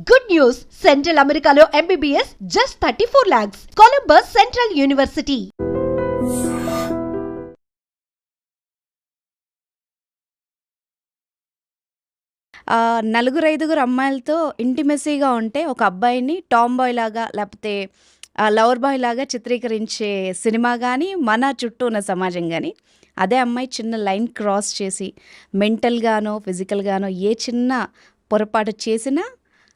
Good news! Central Americano MBBS just 34 lakhs. Columbus Central University. నలుగురు ఐదుగురు అమ్మాయిలతో ఇంటిమెసీగా ఉంటే ఒక అబ్బాయిని టామ్ బాయ్ లాగా లేకపోతే లవర్ బాయ్ లాగా చిత్రీకరించే సినిమా కానీ మన చుట్టూ ఉన్న సమాజం కానీ అదే అమ్మాయి చిన్న లైన్ క్రాస్ చేసి మెంటల్గానో ఫిజికల్గానో ఏ చిన్న పొరపాటు చేసినా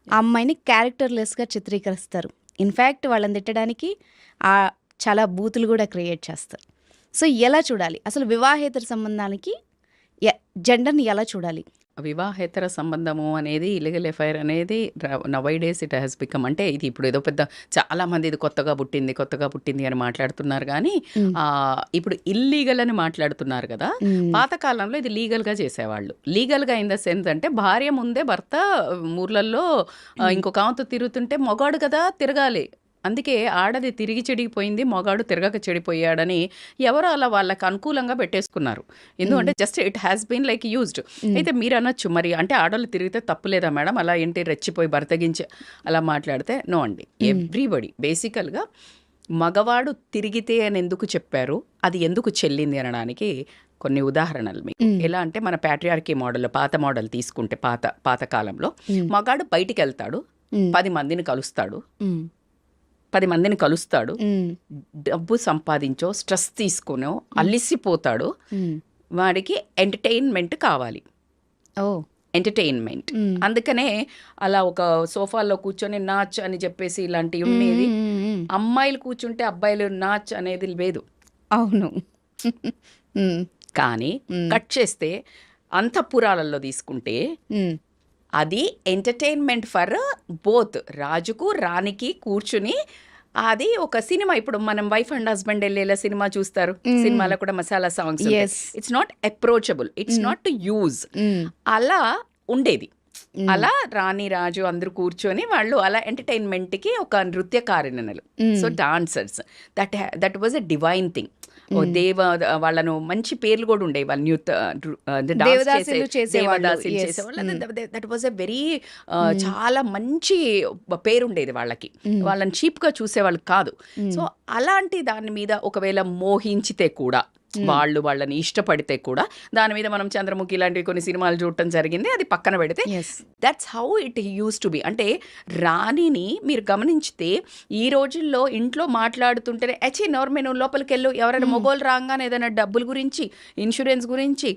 ఆ అమ్మాయిని క్యారెక్టర్లెస్గా చిత్రీకరిస్తారు. ఇన్ఫ్యాక్ట్ వాళ్ళని తిట్టడానికి చాలా బూతులు కూడా క్రియేట్ చేస్తారు. సో ఎలా చూడాలి అసలు వివాహేతర సంబంధానికి జెండర్ని ఎలా చూడాలి? వివాహేతర సంబంధము అనేది ఇల్లీగల్ ఎఫైర్ అనేది నవైడేస్ ఇట్ హ్యాస్ బికమ్, అంటే ఇది ఇప్పుడు ఏదో పెద్ద చాలా మంది ఇది కొత్తగా పుట్టింది అని మాట్లాడుతున్నారు కానీ ఇప్పుడు ఇల్లీగల్ అని మాట్లాడుతున్నారు కదా. పాతకాలంలో ఇది లీగల్గా చేసేవాళ్ళు. లీగల్గా ఇన్ ద సెన్స్ అంటే భార్య ముందే భర్త ఊర్లలో ఇంకొక ఆమెతో తిరుగుతుంటే మొగాడు కదా తిరగాలి, అందుకే ఆడది తిరిగి చెడిపోయింది మొగాడు తిరగక చెడిపోయాడని ఎవరో అలా వాళ్ళకి అనుకూలంగా పెట్టేసుకున్నారు. ఎందుకంటే just it has been like used. అయితే మీరు అనొచ్చు మరి అంటే ఆడవాళ్ళు తిరిగితే తప్పులేదా మేడం, అలా ఏంటి రెచ్చిపోయి బర్తగించి అలా మాట్లాడితే నో అండి. ఎవ్రీబడి బేసికల్గా మగవాడు తిరిగితే అని ఎందుకు చెప్పారు, అది ఎందుకు చెల్లింది అనడానికి కొన్ని ఉదాహరణలు మీకు. ఎలా అంటే మన ప్యాట్రియార్కీ మోడల్, పాత మోడల్ తీసుకుంటే పాత కాలంలో మగాడు బయటికి వెళ్తాడు, 10 మందిని కలుస్తాడు, 10 మందిని కలుస్తాడు, డబ్బు సంపాదించో స్ట్రెస్ తీసుకునో అలిసిపోతాడు, వాడికి ఎంటర్టైన్మెంట్ కావాలి. ఎంటర్టైన్మెంట్. అందుకనే అలా ఒక సోఫాలో కూర్చొని నాచ్ అని చెప్పేసి ఇలాంటివి ఉండేది. అమ్మాయిలు కూర్చుంటే అబ్బాయిలు నాచ్ అనేది లేదు. అవును. కానీ కట్ చేస్తే అంతఃపురాలలో తీసుకుంటే అది ఎంటర్టైన్మెంట్ ఫర్ బోత్, రాజుకు రాణికి కూర్చుని అది ఒక సినిమా. ఇప్పుడు మనం వైఫ్ అండ్ హస్బెండ్ వెళ్ళేలా సినిమా చూస్తారు, సినిమాలో కూడా masala songs, it's not approachable, it's not to use, అలా ఉండేది. అలా రాణి రాజు అందరూ కూర్చొని వాళ్ళు అలా ఎంటర్టైన్మెంట్కి ఒక నృత్యకారిణులు, so dancers, that was a divine thing. వాళ్ళను మంచి పేర్లు కూడా ఉండేవి, వాళ్ళు దేవదాసులు చేసేవాళ్ళు. దట్ వాజ్ ఎ వెరీ చాలా మంచి పేరు ఉండేది వాళ్ళకి, వాళ్ళని చీప్గా చూసేవాళ్ళు కాదు. సో అలాంటి దాని మీద ఒకవేళ మోహించితే కూడా, వాళ్ళని ఇష్టపడితే కూడా, దాని మీద మనం చంద్రముఖి ఇలాంటివి కొన్ని సినిమాలు చూడటం జరిగింది, అది పక్కన పెడితే that's how it use to be. అంటే రాణిని మీరు గమనించితే ఈ రోజుల్లో ఇంట్లో మాట్లాడుతుంటేనే నార్మల్ నువ్వు లోపలికి వెళ్ళు, ఎవరైనా మొగోలు రాగానే ఏదైనా డబ్బుల గురించి, ఇన్సూరెన్స్ గురించి,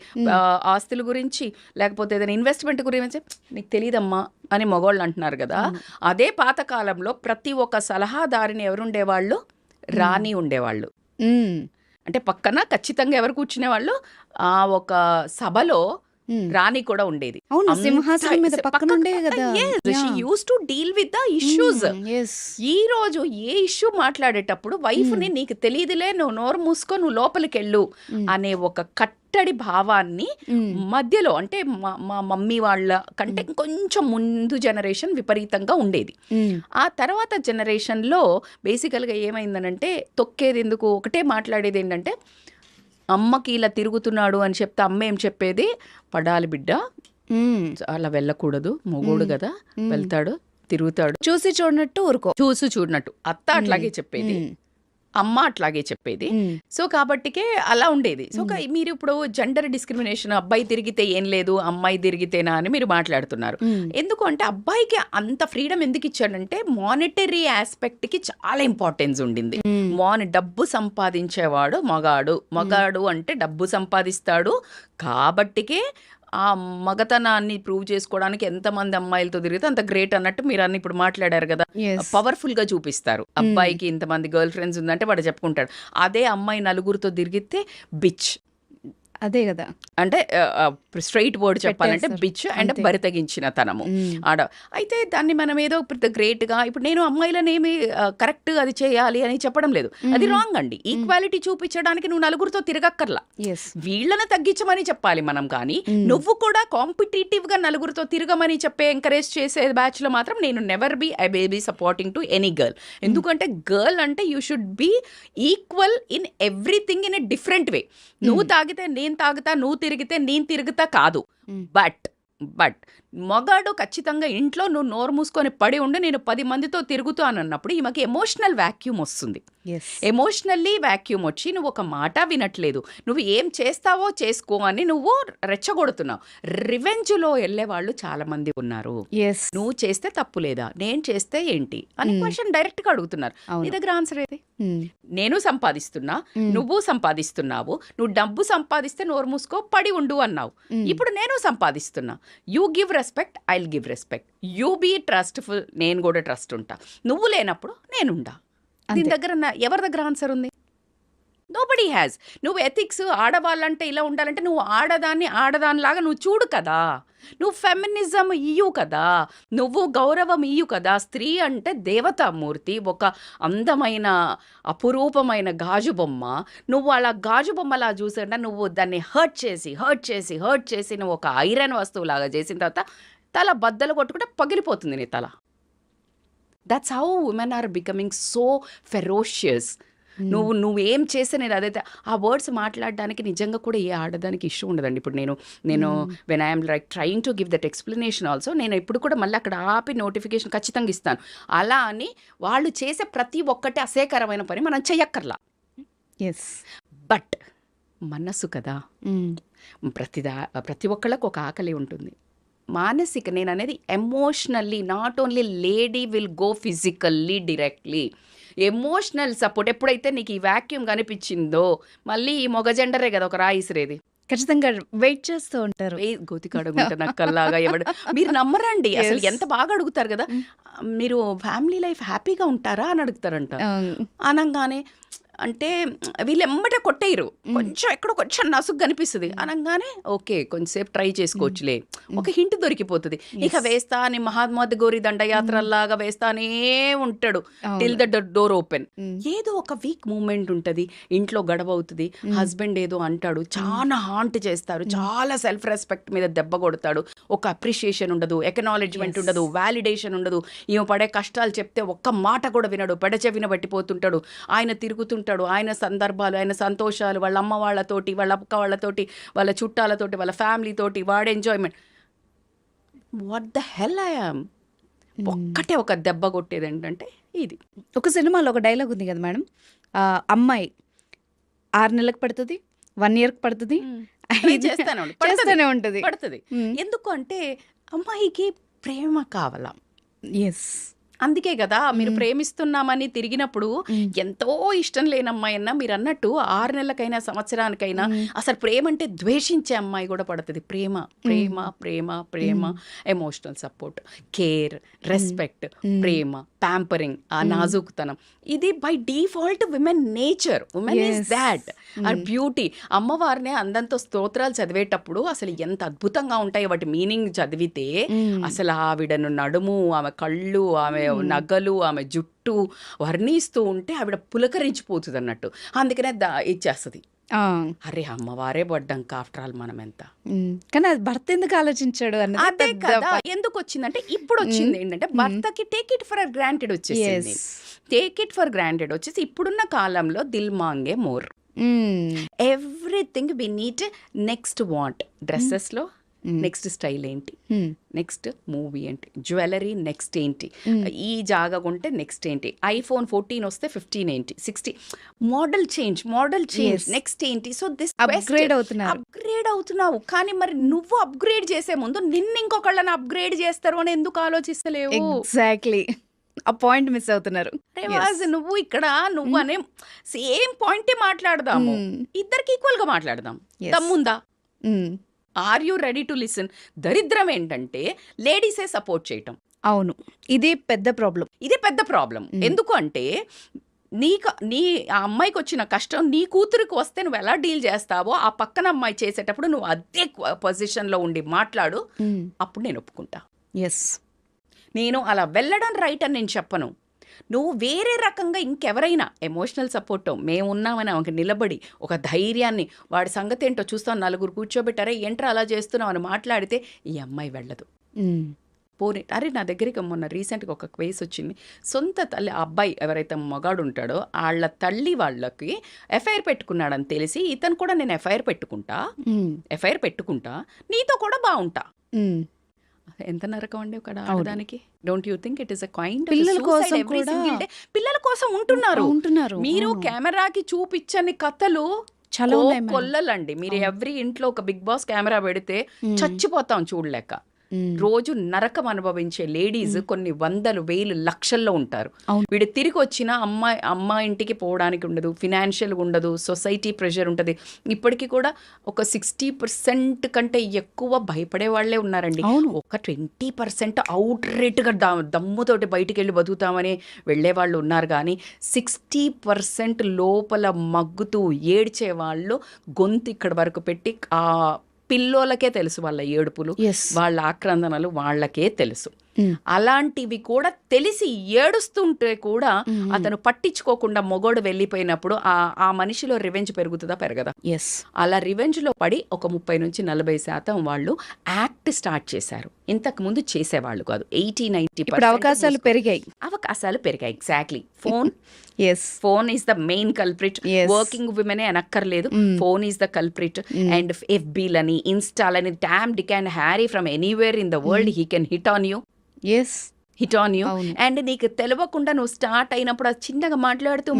ఆస్తుల గురించి, లేకపోతే ఏదైనా ఇన్వెస్ట్మెంట్ గురించి నీకు తెలియదమ్మా అని మొగోళ్ళు అంటున్నారు కదా. అదే పాతకాలంలో ప్రతి ఒక్క సలహాదారిని ఎవరుండేవాళ్ళు, రాణి ఉండేవాళ్ళు. అంటే పక్కన ఖచ్చితంగా ఎవరు కూర్చునేవాళ్ళు, ఆ ఒక సభలో రాణి కూడా ఉండేది. ఈ రోజు ఏ ఇష్యూ మాట్లాడేటప్పుడు వైఫ్ ని నీకు తెలియదులే, నువ్వు నోరు మూసుకో, నువ్వు లోపలికి వెళ్ళు అనే ఒక కట్టడి భావాన్ని మధ్యలో, అంటే మా మమ్మీ వాళ్ళ కంటే కొంచెం ముందు జనరేషన్ విపరీతంగా ఉండేది. ఆ తర్వాత జనరేషన్లో బేసికల్గా ఏమైందనంటే తొక్కేది ఎందుకు, ఒకటే మాట్లాడేది ఏంటంటే అమ్మకి ఇలా తిరుగుతున్నాడు అని చెప్తే అమ్మ ఏం చెప్పేది, పడాలి బిడ్డ, అలా వెళ్ళకూడదు, మొగోడు కదా వెళ్తాడు తిరుగుతాడు, చూసి చూడనట్టు. అత్త అట్లాగే చెప్పేది, అమ్మ అట్లాగే చెప్పేది. సో కాబట్టికే అలా ఉండేది. సో మీరు ఇప్పుడు జెండర్ డిస్క్రిమినేషన్, అబ్బాయి తిరిగితే ఏం లేదు అమ్మాయి తిరిగితేనా అని మీరు మాట్లాడుతున్నారు. ఎందుకు అంటే అబ్బాయికి అంత ఫ్రీడమ్ ఎందుకు ఇచ్చాడంటే మానిటరీ ఆస్పెక్ట్కి చాలా ఇంపార్టెన్స్ ఉండింది. డబ్బు సంపాదించేవాడు మగాడు అంటే డబ్బు సంపాదిస్తాడు కాబట్టికే ఆ మగతనాన్ని ప్రూవ్ చేసుకోవడానికి ఎంతమంది అమ్మాయిలతో తిరిగితే అంత గ్రేట్ అన్నట్టు మీరు అన్ని ఇప్పుడు మాట్లాడారు కదా. పవర్ఫుల్ గా చూపిస్తారు, అబ్బాయికి ఇంతమంది గర్ల్ ఫ్రెండ్స్ ఉందంటే వాడు చెప్పుకుంటాడు. అదే అమ్మాయి నలుగురితో తిరిగితే బిచ్, అదే కదా, అంటే స్ట్రైట్ వర్డ్ చెప్పాలంటే బిచ్ అండ్ బరితగించిన తనము ఆడ. అయితే దాన్ని మనం ఏదో గ్రేట్ గా, ఇప్పుడు నేను అమ్మాయిలనేమి కరెక్ట్ అది చేయాలి అని చెప్పడం లేదు, అది రాంగ్ అండి. ఈక్వాలిటీ చూపించడానికి నువ్వు నలుగురితో తిరగక్కర్లా, వీళ్ళని తగ్గించమని చెప్పాలి మనం. కానీ నువ్వు కూడా కాంపిటేటివ్ గా నలుగురితో తిరగమని చెప్పే ఎంకరేజ్ చేసే బ్యాచ్ లో మాత్రం నేను never be I baby supporting to any girl. ఎందుకంటే గర్ల్ అంటే you should be equal in everything in a different way. నువ్వు తాగితే నేను తాగుతా, నువ్వు తిరిగితే నేను తిరుగుతా కాదు. బట్ మగాడు ఖచ్చితంగా ఇంట్లో నువ్వు నోరు మూసుకొని పడి ఉండి నేను 10 మందితో తిరుగుతానన్నప్పుడు ఈమెకి ఎమోషనల్ వాక్యూమ్ వస్తుంది. ఎస్ ఎమోషనల్లీ వాక్యూమ్ వచ్చి నువ్వు ఒక మాట వినట్లేదు, నువ్వు ఏం చేస్తావో చేసుకో అని నువ్వు రెచ్చగొడుతున్నావు. రివెంజ్లో వెళ్ళే వాళ్ళు చాలా మంది ఉన్నారు. ఎస్ నువ్వు చేస్తే తప్పు లేదా, నేను చేస్తే ఏంటి అని క్వశ్చన్ డైరెక్ట్గా అడుగుతున్నారు. నీ దగ్గర ఆన్సర్ ఏది? నేను సంపాదిస్తున్నా, నువ్వు సంపాదిస్తున్నావు, నువ్వు డబ్బు సంపాదిస్తే నోరు మూసుకో పడి ఉండు అన్నావు. ఇప్పుడు నేను సంపాదిస్తున్నా, you give respect, I will give respect, you be trustful, నేను కూడా ట్రస్ట్ ఉంటా. నువ్వు లేనప్పుడు నేనుండా. దీని దగ్గర ఎవరి దగ్గర ఆన్సర్ ఉంది? Nobody has. నువ్వు ఎథిక్స్ ఆడవాళ్ళంటే ఇలా ఉండాలంటే నువ్వు ఆడదానిలాగా నువ్వు చూడు కదా, నువ్వు ఫెమినిజం ఇయ్యు కదా, నువ్వు గౌరవం ఇయ్యు కదా. స్త్రీ అంటే దేవతామూర్తి, ఒక అందమైన అపురూపమైన గాజు బొమ్మ. నువ్వు అలా గాజు బొమ్మలా చూసాక నువ్వు దాన్ని హర్ట్ చేసి నువ్వు ఒక ఐరన్ వస్తువులాగా చేసిన తర్వాత తల బద్దలు కొట్టుకుంటే పగిలిపోతుంది నీ తల. That's how women are becoming so ferocious. నువ్వేం చేస్తే నేను అదైతే ఆ వర్డ్స్ మాట్లాడడానికి నిజంగా కూడా ఏ ఆడదానికి ఇష్యూ ఉండదండి. ఇప్పుడు నేను when I'm like trying to give that explanation also, నేను ఇప్పుడు కూడా మళ్ళీ అక్కడ ఆపి నోటిఫికేషన్ ఖచ్చితంగా ఇస్తాను. అలా అని వాళ్ళు చేసే ప్రతి ఒక్కటి అసేకరమైన పని మనం చెయ్యక్కర్లా. ఎస్ బట్ మనస్సు కదా, ప్రతి ఒక్కళ్ళకు ఒక ఆకలి ఉంటుంది. మానసిక, నేను అనేది emotionally, not only lady will go physically directly. Emotional support ఎప్పుడైతే నీకు ఈ వాక్యూమ్ కనిపించిందో, మళ్ళీ ఈ మొగ జెండరే కదా ఒక రాయిసిరేది, ఖచ్చితంగా వెయిట్ చేస్తూ ఉంటారు. గోతికి అడుగుంటా నక్కల్లాగా ఎవడు. మీరు నమ్మరండి, అసలు ఎంత బాగా అడుగుతారు కదా, మీరు ఫ్యామిలీ లైఫ్ హ్యాపీగా ఉంటారా అని అడుగుతారంట. అనగానే అంటే వీళ్ళు ఎమ్మటే కొట్టేయరు, కొంచెం ఎక్కడో కొంచెం నసుగు కనిపిస్తుంది అనగానే ఓకే కొంచెంసేపు ట్రై చేసుకోవచ్చులే, ఒక హింట్ దొరికిపోతుంది. ఇక వేస్తా అని మహాత్మాది గోరి దండయాత్రలాగా వేస్తానే ఉంటాడు టిల్ ద డోర్ ఓపెన్. ఏదో ఒక వీక్ మూమెంట్ ఉంటుంది, ఇంట్లో గడవ అవుతుంది, హస్బెండ్ ఏదో అంటాడు, చాలా హాంట్ చేస్తారు, చాలా సెల్ఫ్ రెస్పెక్ట్ మీద దెబ్బ కొడతాడు, ఒక అప్రిషియేషన్ ఉండదు, ఎకనాలెడ్జ్మెంట్ ఉండదు, వ్యాలిడేషన్ ఉండదు. ఈమె పడే కష్టాలు చెప్తే ఒక్క మాట కూడా వినడు, పెడచెవిన పట్టిపోతుంటాడు. ఆయన తిరుగుతుంటాడు, ఆయన సందర్భాలు, ఆయన సంతోషాలు, వాళ్ళ అమ్మ వాళ్ళతోటి, వాళ్ళ అక్క వాళ్ళతోటి, వాళ్ళ చుట్టాలతోటి, వాళ్ళ ఫ్యామిలీతోటి, వాడు enjoyment. What the hell I am. ఒక్కటే ఒక దెబ్బ కొట్టేది ఏంటంటే ఇది. ఒక సినిమాలో ఒక డైలాగ్ ఉంది కదా మేడం, అమ్మాయి 6 నెలలకు పడుతుంది, 1 yearకి పడుతుంది, చేస్తూనే ఉంటుంది. పడుతుంది. ఎందుకు అంటే అమ్మాయికి ప్రేమ కావాలా. ఎస్ అందుకే కదా మీరు ప్రేమిస్తున్నామని తిరిగినప్పుడు ఎంతో ఇష్టం లేని అమ్మాయి అన్నా మీరు అన్నట్టు 6 నెలలకైనా సంవత్సరానికైనా అసలు ప్రేమ అంటే ద్వేషించే అమ్మాయి కూడా పడుతుంది. ప్రేమ ప్రేమ ప్రేమ ప్రేమ, ఎమోషనల్ సపోర్ట్, కేర్, రెస్పెక్ట్, ప్రేమ, ప్యాంపరింగ్, ఆ నాజూకుతనం, ఇది by default women nature. Women is that our beauty. అమ్మవారిని అందంతో స్తోత్రాలు చదివేటప్పుడు అసలు ఎంత అద్భుతంగా ఉంటాయి వాటి మీనింగ్ చదివితే. అసలు ఆవిడను నడుము, ఆమె కళ్ళు, ఆమె నగలు, ఆమె జుట్టు వర్ణిస్తూ ఉంటే ఆవిడ పులకరించిపోతుంది అన్నట్టు. అందుకనే ఇచ్చేస్తుంది. అరే అమ్మవారే పడ్డాం ఆఫ్టర్ ఆల్ మనం ఎంత. కానీ అది భర్త ఎందుకు ఆలోచించాడు అదే కదా ఎందుకు వచ్చిందంటే ఇప్పుడు వచ్చింది ఏంటంటే భర్తకి టేక్ ఇట్ ఫర్ గ్రాంటెడ్ వచ్చేసింది. టేక్ ఇట్ ఫర్ గ్రాంటెడ్ వచ్చేసి ఇప్పుడున్న కాలంలో dil maange more, everything we need. Next want డ్రెస్సెస్లో నెక్స్ట్ స్టైల్ ఏంటి, నెక్స్ట్ మూవీ ఏంటి, జ్యువెలరీ నెక్స్ట్ ఏంటి, ఈ జాగా కొంటే నెక్స్ట్ ఏంటి, ఐఫోన్ 14 వస్తే 15 ఏంటి, 60 మోడల్ చేంజ్ నెక్స్ట్ ఏంటి. సో దిస్ అప్గ్రేడ్ అవుతున్నావు. కానీ మరి నువ్వు అప్గ్రేడ్ చేసే ముందు నిన్ను ఇంకొకళ్ళని అప్గ్రేడ్ చేస్తారు అని ఎందుకు ఆలోచిస్తలేవు? ఎగ్జాక్ట్లీ ఆ పాయింట్ మిస్ అవుతున్నారు. నువ్వు ఇక్కడ నువ్వు అనే సేమ్ పాయింటే మాట్లాడదాము, ఇద్దరికి ఈక్వల్ గా మాట్లాడదాం. దమ్ముందా? Are you ready to listen? దరిద్రం ఏంటంటే లేడీసే సపోర్ట్ చేయటం. అవును, ఇదే పెద్ద ప్రాబ్లం. ఎందుకు అంటే నీ ఆ అమ్మాయికి వచ్చిన కష్టం నీ కూతురికి వస్తే నువ్వు ఎలా డీల్ చేస్తావో ఆ పక్కన అమ్మాయి చేసేటప్పుడు నువ్వు అదే పొజిషన్లో ఉండి మాట్లాడు, అప్పుడు నేను ఒప్పుకుంటా. ఎస్, నేను అలా వెళ్ళడం రైట్ అని నేను చెప్పను. నువ్వు వేరే రకంగా ఇంకెవరైనా ఎమోషనల్ సపోర్ట్ మేమున్నామని ఆమెకు నిలబడి ఒక ధైర్యాన్ని, వాడి సంగతి ఏంటో చూస్తాను, నలుగురు కూర్చోబెట్టారే ఏంట్రా అలా చేస్తున్నావు అని మాట్లాడితే ఈ అమ్మాయి వెళ్ళదు. పోనీ అరే నా దగ్గరికి మొన్న రీసెంట్గా ఒక కేసు వచ్చింది. సొంత తల్లి, అబ్బాయి ఎవరైతే మగాడు ఉంటాడో వాళ్ళ తల్లి వాళ్ళకి ఎఫ్ఐఆర్ పెట్టుకున్నాడని తెలిసి ఇతను కూడా నేను ఎఫ్ఐఆర్ పెట్టుకుంటా నీతో కూడా బాగుంటా. ఎంత నరకం అండి ఒక ఆడదానికి. Don't you think it is a kind పిల్లల కోసం కూడా పిల్లల కోసం ఉంటున్నారు. మీరు అవును. కెమెరాకి చూపించని కథలు చాలా ఉన్నాయి మేడం. కొల్లలండి. మీరు ఎవ్రీ ఇంట్లో ఒక బిగ్ బాస్ కెమెరా పెడితే చచ్చిపోతాం చూడలేక. రోజు నరకం అనుభవించే లేడీస్ కొన్ని వందలు వేలు లక్షల్లో ఉంటారు. అవును. వీడు తిరిగి వచ్చిన అమ్మ ఇంటికి పోవడానికి ఉండదు, ఫినాన్షియల్ ఉండదు, సొసైటీ ప్రెషర్ ఉంటుంది. ఇప్పటికీ కూడా ఒక 60% కంటే ఎక్కువ భయపడే వాళ్ళే ఉన్నారండి. అవును. ఒక 20% అవుట్ రేట్గా దమ్ముతోటి బయటికి వెళ్ళి బతుకుతామని వెళ్ళే వాళ్ళు ఉన్నారు. కానీ 60% లోపల మగ్గుతూ ఏడ్చే వాళ్ళు గొంతు ఇక్కడ వరకు పెట్టి ఆ పిల్లోలకే తెలుసు వాళ్ళ ఏడుపులు, Yes. వాళ్ళ ఆక్రందనలు వాళ్ళకే తెలుసు. Mm. అలాంటివి కూడా తెలిసి ఏడుస్తుంటే కూడా అతను పట్టించుకోకుండా మొగోడు వెళ్ళిపోయినప్పుడు ఆ మనిషిలో రివెంజ్ పెరుగుతుందా పెరగదా? ఎస్. అలా రివెంజ్లో పడి ఒక 30-40% వాళ్ళు యాక్ట్ స్టార్ట్ చేశారు. ఇంతకు ముందు చేసేవాళ్ళు కాదు. 80-90% ఇప్పుడు అవకాశాలు పెరిగాయి. అవకాశాలు పెరిగాయి. Exactly. Yes. Phone is the main culprit. Yes. Working విమెనే అనక్కర్లేదు, phone is the culprit. And ఎఫ్బీలని, ఇన్స్టాలని, Tom Dick and Harry from anywhere in the world he can hit on you. Yes. Hit on you. అవును. And నీకు తెలియకుండా నువ్వు start అయినప్పుడు అది చిన్నగా మాట్లాడుతూ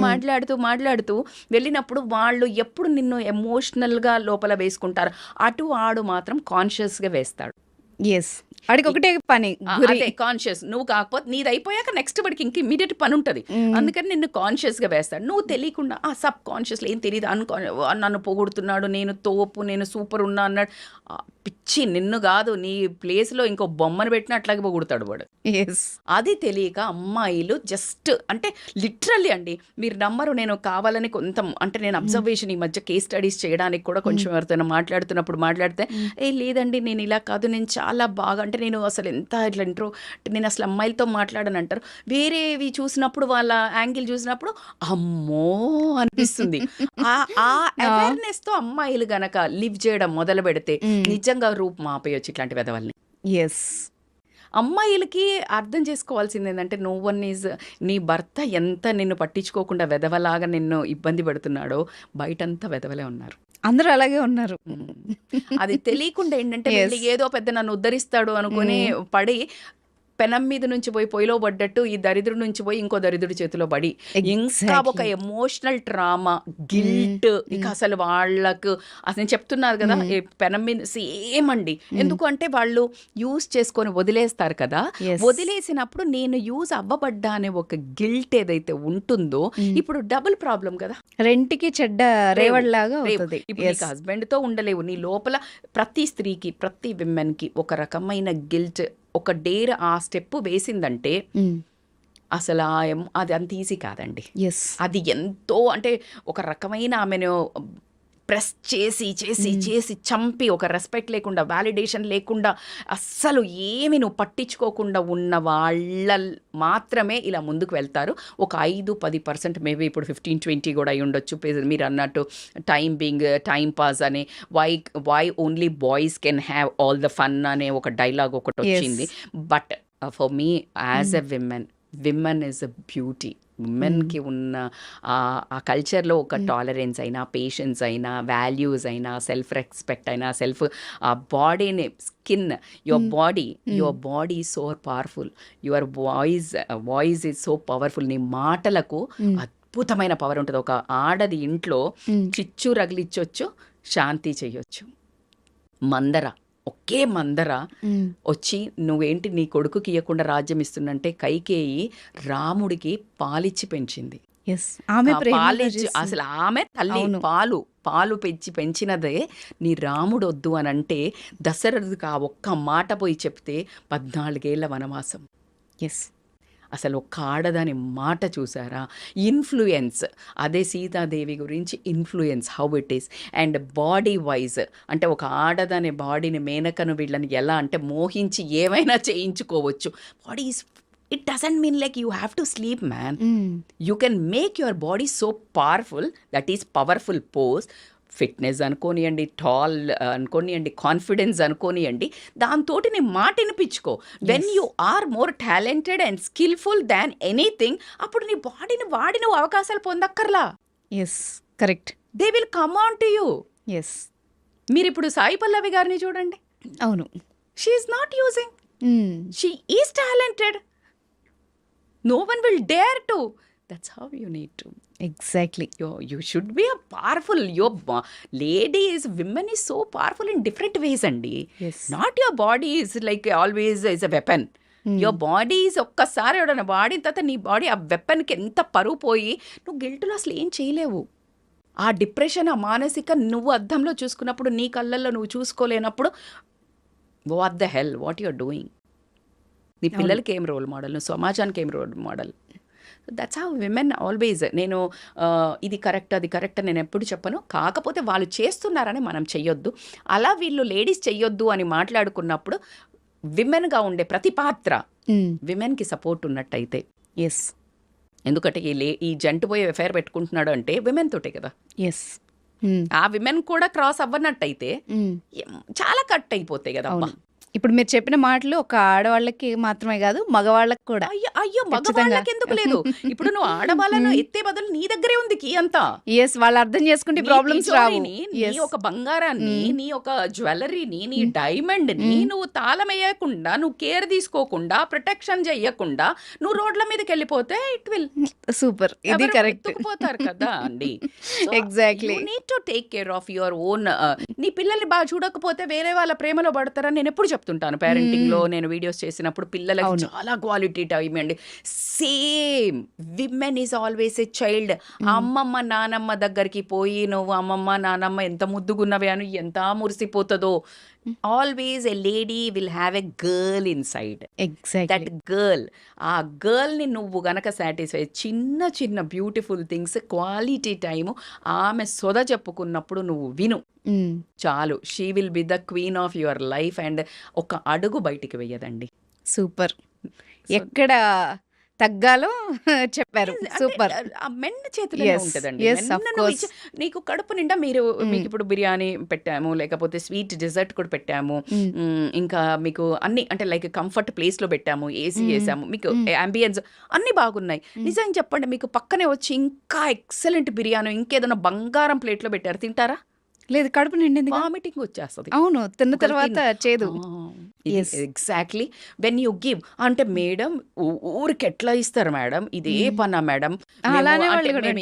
వెళ్ళినప్పుడు వాళ్ళు ఎప్పుడు నిన్ను ఎమోషనల్గా లోపల వేసుకుంటారు. అటు ఆడు మాత్రం కాన్షియస్గా వేస్తాడు. ఎస్. అడిగి ఒకటే పని గురి. అదే కాన్షియస్. నువ్వు కాకపోతే నీది అయిపోయాక నెక్స్ట్ వాడికి ఇంక ఇమీడియట్ పని ఉంటుంది. అందుకని నిన్ను కాన్షియస్గా వేస్తాడు. నువ్వు తెలియకుండా సబ్ కాన్షియస్లో ఏం తెలియదు, నన్ను పొగుడుతున్నాడు, నేను తోపు, నేను సూపర్ ఉన్నా అన్నాడు. పిచ్చి, నిన్ను కాదు నీ ప్లేస్లో ఇంకో బొమ్మను పెట్టిన అట్లాగే పొగుడుతాడు వాడు. ఎస్. అది తెలియక అమ్మాయిలు జస్ట్ అంటే లిటరల్లీ అండి, మీరు నమ్మరు, నేను కావాలని కొంత అంటే నేను అబ్జర్వేషన్ ఈ మధ్య కేస్ స్టడీస్ చేయడానికి కూడా కొంచెం ఎవరితోనో మాట్లాడితే లేదండి నేను ఇలా కాదు, నేను చాలా బాగా అంటే నేను అసలు ఎంత ఇట్లా నేను అసలు అమ్మాయిలతో మాట్లాడని అంటారు. వేరేవి చూసినప్పుడు వాళ్ళ యాంగిల్ చూసినప్పుడు అమ్మో అనిపిస్తుంది. ఆ అవేర్నెస్తో అమ్మాయిలు గనక లివ్ చేయడం మొదలు పెడితే నిజంగా రూపం ఆపేయొచ్చు ఇట్లాంటి వెధవల్ని. ఎస్. అమ్మాయిలకి అర్థం చేసుకోవాల్సింది ఏంటంటే నో వన్ ఈజ్, నీ భర్త ఎంత నిన్ను పట్టించుకోకుండా వెధవలాగా నిన్ను ఇబ్బంది పెడుతున్నాడో బయటంతా వెధవలే ఉన్నారు. అందరూ అలాగే ఉన్నారు. అది తెలియకుండా ఏంటంటే వీళ్ళు ఏదో పెద్ద నన్ను ఉద్ధరిస్తాడు అనుకుని పడి పెనం మీద నుంచి పోయి పొయ్యిలో పడ్డట్టు ఈ దరిద్రుడి నుంచి పోయి ఇంకో దరిద్రుడి చేతిలో పడి ఇంకా ఒక ఎమోషనల్ ట్రామా, గిల్ట్. ఇక అసలు వాళ్ళకు అసలు నేను చెప్తున్నారు కదా పెనం మీద సేమ్ అండి. ఎందుకు అంటే వాళ్ళు యూజ్ చేసుకొని వదిలేస్తారు కదా. వదిలేసినప్పుడు నేను యూజ్ అవ్వబడ్డా అనే ఒక గిల్ట్ ఏదైతే ఉంటుందో ఇప్పుడు డబుల్ ప్రాబ్లం కదా. రెంటికి చెడ్డ రేవడిలాగా అవుతుంది. ఇప్పుడు నీకు హస్బెండ్ తో ఉండలేవు, నీ లోపల ప్రతి స్త్రీకి ప్రతి విమెన్ కి ఒక రకమైన గిల్ట్, ఒక డేర్ ఆ స్టెప్ వేసిందంటే అసలు అది అంత ఈజీ కాదండి. అది ఎంతో అంటే ఒక రకమైన ఆమెను ప్రెస్ చేసి చేసి చేసి చంపి ఒక రెస్పెక్ట్ లేకుండా, వ్యాలిడేషన్ లేకుండా, అస్సలు ఏమి నువ్వు పట్టించుకోకుండా ఉన్న వాళ్ళ మాత్రమే ఇలా ముందుకు వెళ్తారు. ఒక 5-10% మేబీ ఇప్పుడు 15-20 కూడా అయి ఉండొచ్చు. మీరు అన్నట్టు టైం పాస్ అనే why only boys can have all the fun అనే ఒక డైలాగ్ ఒకటి వచ్చింది. But for me as a women is a beauty. ఉమెన్కి ఉన్న ఆ కల్చర్లో ఒక టాలరెన్స్ అయినా, పేషెన్స్ అయినా, వాల్యూస్ అయినా, సెల్ఫ్ రెస్పెక్ట్ అయినా, ఆ బాడీని, skin, your body is so powerful, your voice is so powerful. నీ మాటలకు అద్భుతమైన పవర్ ఉంటుంది. ఒక ఆడది ఇంట్లో చిచ్చు రగిలిచ్చొచ్చు, శాంతి చెయ్యొచ్చు. ఒకే మందర వచ్చి నువ్వేంటి నీ కొడుకుకి ఇవ్వకుండా రాజ్యం ఇస్తుందంటే కైకేయి రాముడికి పాలిచ్చి పెంచింది. అసలు ఆమె తల్లి పాలు పెంచినదే నీ రాముడు వద్దు అని అంటే దశరథుడికి ఆ ఒక్క మాట పోయి చెప్తే 14 ఏళ్ల వనవాసం. అసలు ఒక్క ఆడదాని మాట చూసారా? ఇన్ఫ్లుయెన్స్. అదే సీతాదేవి గురించి influence how it is. And body wise అంటే ఒక ఆడదాని బాడీని, మేనకను వీళ్ళని ఎలా అంటే మోహించి ఏమైనా చేయించుకోవచ్చు. Body is, it doesn't mean like you have to sleep, man. You can make your body so powerful, that is powerful pose. Fitness అనుకోనియండి, టాల్ అనుకోనియండి, కాన్ఫిడెన్స్ అనుకోనియండి, దాంతో నీ మాట వినిపించుకో. When you are more talented and skilful than anything, అప్పుడు నీ బాడీని వాడి నువ్వు అవకాశాలు పొందక్కర్లా. Correct. They will come on to you. మీరు ఇప్పుడు సాయి పల్లవి గారిని చూడండి. అవును. She is not using. She is talented, no one will dare to. That's how you need to. Exactly. You should be a powerful. Ladies, women is so powerful in different ways అండి. Yes. Not your body is like always is a weapon. Your body is ఒక్కసారి ఎవడన్నా వాడిన తర్వాత నీ body ఆ వెపన్కి ఎంత పరువు పోయి నువ్వు గిల్టులో అసలు ఏం చేయలేవు. ఆ డిప్రెషన్, ఆ మానసిక నువ్వు అద్దంలో చూసుకున్నప్పుడు, నీ కళ్ళల్లో నువ్వు చూసుకోలేనప్పుడు what the hell what you are doing. నీ పిల్లలకి ఏం రోల్ మోడల్, నువ్వు సమాజానికి ఏం role model. That's how women always. నేను ఇది కరెక్ట్ అది కరెక్ట్ అని నేను ఎప్పుడు చెప్పను. కాకపోతే వాళ్ళు చేస్తున్నారని మనం చెయ్యొద్దు. అలా వీళ్ళు లేడీస్ చెయ్యొద్దు అని మాట్లాడుకున్నప్పుడు విమెన్గా ఉండే ప్రతి పాత్ర విమెన్కి సపోర్ట్ ఉన్నట్టయితే. ఎస్. ఎందుకంటే ఈ జంటు పోయి ఎఫ్ఐఆర్ పెట్టుకుంటున్నాడు అంటే విమెన్ తోటే కదా. ఎస్. ఆ విమెన్ కూడా క్రాస్ అవ్వనట్టయితే చాలా కట్ అయిపోతాయి కదా. అబ్బా, ఇప్పుడు మీరు చెప్పిన మాటలు ఒక ఆడవాళ్ళకి మాత్రమే కాదు, మగవాళ్ళకి కూడా. అయ్యో మగవాళ్ళకి ఎందుకు లేదు? ఇప్పుడు నువ్వు ఆడవాళ్ళను ఎత్తే బదులు నీ దగ్గరే ఉంది కీ అంతా. ఎస్, వాళ్ళు అర్థం చేసుకుంటే ప్రాబ్లమ్స్ రావు. నీ ఒక బంగారాన్ని, నీ ఒక జ్యువెలరీని, నీ డైమండ్ ని నువ్వు తాళం వేయకుండా, నువ్వు కేర్ తీసుకోకుండా, ప్రొటెక్షన్ చెయ్యకుండా నువ్వు రోడ్ల మీదకి వెళ్ళిపోతే ఇట్ విల్ సూపర్. ఇది కరెక్ట్. ఎత్తుకుపోతారు కదా అండి. Exactly. Need to take care of your own. నీ పిల్లల్ని బాగా చూడకపోతే వేరే వాళ్ళ ప్రేమలో పడతారని నేను ఎప్పుడు చెప్తుంటాను. పేరెంటింగ్ లో నేను వీడియోస్ చేసినప్పుడు పిల్లలకి చాలా క్వాలిటీ టైం అండి. Same women is always a child. అమ్మమ్మ నానమ్మ దగ్గరికి పోయి నువ్వు అమ్మమ్మ నానమ్మ ఎంత ముద్దుగున్నవే అని ఎంత మురిసిపోతుందో. Always a lady will have a girl inside. That girl, ఆ గర్ల్ని నువ్వు గనక సాటిస్ఫై, చిన్న చిన్న బ్యూటిఫుల్ థింగ్స్, క్వాలిటీ టైము ఆమె సొద చెప్పుకున్నప్పుడు నువ్వు విను చాలు. She will be the queen of your life. And ఒక అడుగు బయటికి వెయ్యదండి. సూపర్. ఎక్కడ తగ్గాలో చెప్పారు. సూపర్. ఆ మెన్ చేతిలో ఉంటుందండి. నీకు కడుపు నిండా మీకు ఇప్పుడు బిర్యానీ పెట్టాము, లేకపోతే స్వీట్ డెజర్ట్ కూడా పెట్టాము, ఇంకా మీకు అన్ని అంటే లైక్ కంఫర్ట్ ప్లేస్ లో పెట్టాము, ఏసీ వేసాము, మీకు అంబియన్స్ అన్ని బాగున్నాయి. నిజం చెప్పండి, మీకు పక్కనే వచ్చి ఇంకా ఎక్సలెంట్ బిర్యానీ ఇంకేదైనా బంగారం ప్లేట్ లో పెట్టారు, తింటారా? లేదు, కడుపు నిండింది, వామిటింగ్ వచ్చేస్తుంది. అవును, తిన్న తర్వాత చేదు. ఎగ్జాక్ట్లీ. వెన్ యూ గివ్ అంటే మేడం ఊరికి ఎట్లా ఇస్తారు మేడం, ఇదే పన్నా మేడం,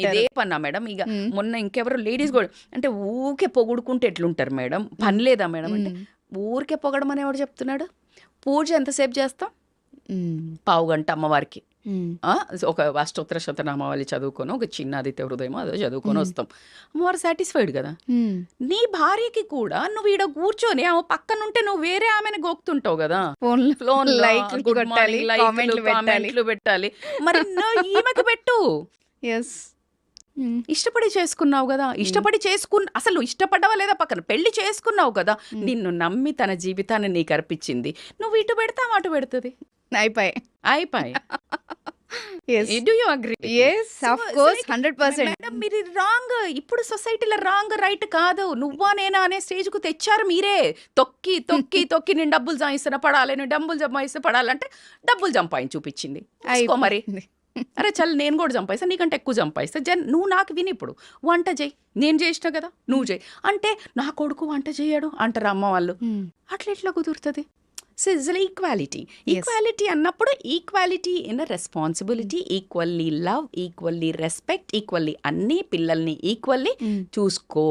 ఇదే పన్నా మేడం. ఇక మొన్న ఇంకెవరు లేడీస్ కూడా అంటే ఊరికే పొగుడుకుంటే ఎట్లుంటారు మేడం, పని లేదా మేడం అంటే ఊరికే పొగడం అని ఎవడు చెప్తున్నాడు? పూజ ఎంతసేపు చేస్తాం? పావు గంట అమ్మవారికి. ఒక అష్టోత్తర శతనామావళి చదువుకొని, ఒక చిన్న ఆదిత్య హృదయం అదో చదువుకొని వస్తాం. అమ్మవారు సాటిస్ఫైడ్ కదా. నీ భార్యకి కూడా నువ్వు ఈడ కూర్చొని ఆమె పక్కనుంటే నువ్వు వేరే ఆమెను గోక్తుంటావు కదా. కామెంట్లు పెట్టాలి, మరి ఈమెకి పెట్టు. ఇష్టపడి చేసుకున్నావు కదా, అసలు ఇష్టపడ్డావా లేదా పక్కన పెళ్లి చేసుకున్నావు కదా, నిన్ను నమ్మి తన జీవితాన్ని నీకు అర్పించింది, నువ్వు ఇటు పెడతావు అటు పెడుతుంది, అయిపోయి. Do you agree? Yes, of course, 100%. Madam మీరు రాంగ్, ఇప్పుడు సొసైటీలో రాంగ్ రైట్ కాదు, నువ్వా నేనా అనే స్టేజ్ కు తెచ్చారు మీరే. తొక్కి తొక్కి తొక్కి నేను డబ్బులు సంపాదిస్తే పడాలి, నేను డబ్బులు సంపాదిస్తే పడాలంటే డబ్బులు సంపాదించి చూపించింది. మరి అరే చల్, నేను కూడా సంపాదిస్తా, నీకంటే ఎక్కువ సంపాదిస్తా, నువ్వు నాకు విని ఇప్పుడు వంట చేయి, నేను చేసిన కదా నువ్వు చేయి అంటే నా కొడుకు వంట చేయడు అంటారు అమ్మ వాళ్ళు. అట్లా ఎట్లా కుదురుతుంది? ఈక్వాలిటీ అన్నప్పుడు equality in responsibility, equally love, equally respect, equally అన్ని పిల్లల్ని ఈక్వల్లీ చూసుకో.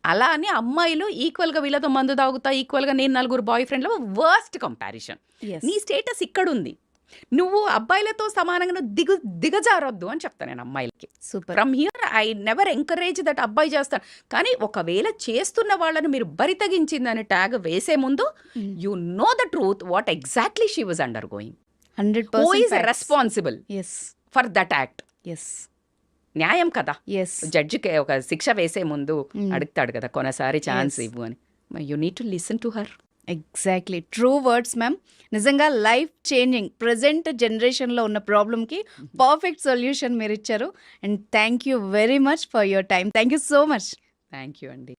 అలా అని అమ్మాయిలు ఈక్వల్గా వీళ్ళతో మందు తాగుతా, ఈక్వల్గా నేను నలుగురు బాయ్ ఫ్రెండ్లో వర్స్ట్ కంపారిజన్. నీ స్టేటస్ ఇక్కడుంది, నువ్వు అబ్బాయిలతో సమానంగా దిగజారొద్దు అని చెప్తాను నేను అమ్మాయిలకి. From here I never encourage that అబ్బాయి చేస్తాను. కానీ ఒకవేళ చేస్తున్న వాళ్ళను మీరు బరి తగించిందని ట్యాగ్ వేసే ముందు you know the truth what exactly she was under going. 100% who is responsible for that act. న్యాయం కదా. జడ్జికి ఒక శిక్ష వేసే ముందు అడుగుతాడు కదా, కొనసారి ఛాన్స్ ఇవ్వు అని. You need to listen to her. Exactly, true words ma'am. నిజంగా లైఫ్ చేంజింగ్ ప్రజెంట్ జనరేషన్లో ఉన్న ప్రాబ్లమ్కి పర్ఫెక్ట్ సొల్యూషన్ మీరు ఇచ్చారు. And thank you very much for your time. Thank you so much. Thank you అండి.